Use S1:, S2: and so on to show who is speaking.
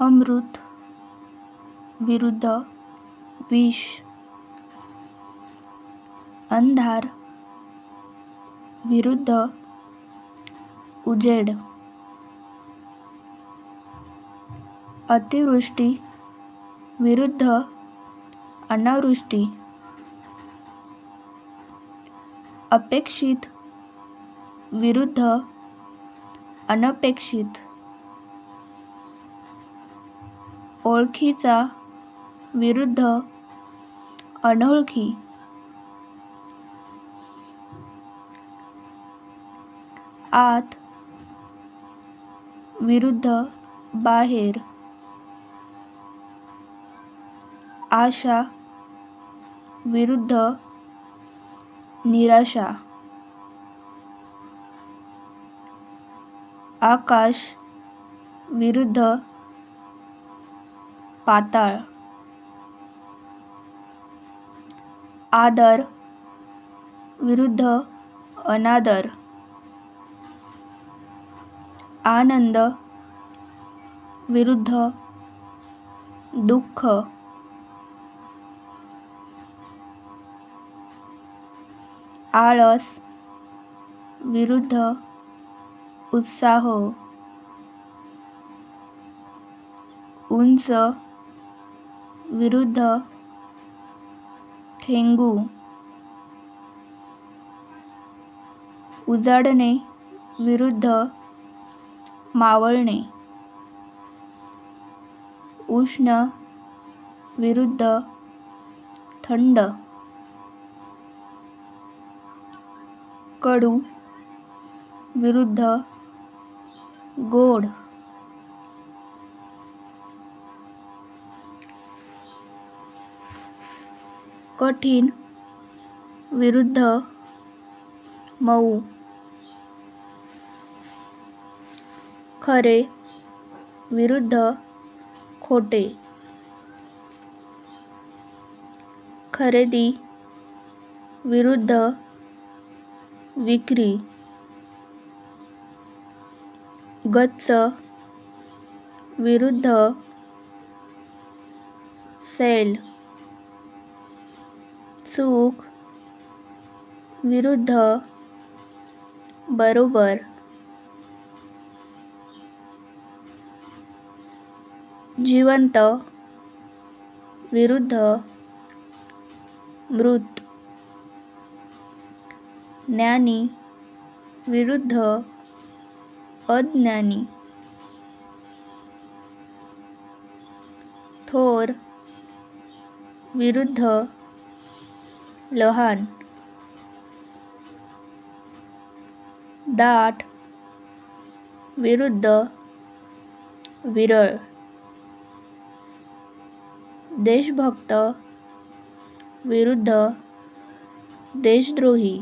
S1: अमृत विरुद्ध विष, अंधार विरुद्ध उजेड, अतिवृष्टी विरुद्ध अनावृष्टी, अपेक्षित विरुद्ध अनपेक्षित, ओळखीचा विरुद्ध अनोळखी, आत विरुद्ध बाहेर, आशा विरुद्ध निराशा, आकाश विरुद्ध पाताळ, आदर विरुद्ध अनादर, आनंद विरुद्ध दुःख, आळस विरुद्ध उत्साह, उंच विरुद्ध ठेंगू, उजाडणे विरुद्ध मावळणे, उष्ण विरुद्ध थंड, कडू विरुद्ध गोड, कठीण विरुद्ध मऊ, खरे विरुद्ध खोटे, खरेदी विरुद्ध विक्री, गच्च विरुद्ध सेल, चूक विरुद्ध बरोबर, जिवंत विरुद्ध मृत, ज्ञानी विरुद्ध अज्ञानी, थोर विरुद्ध लहान, दाट विरुद्ध विरळ, देशभक्त विरुद्ध देशद्रोही,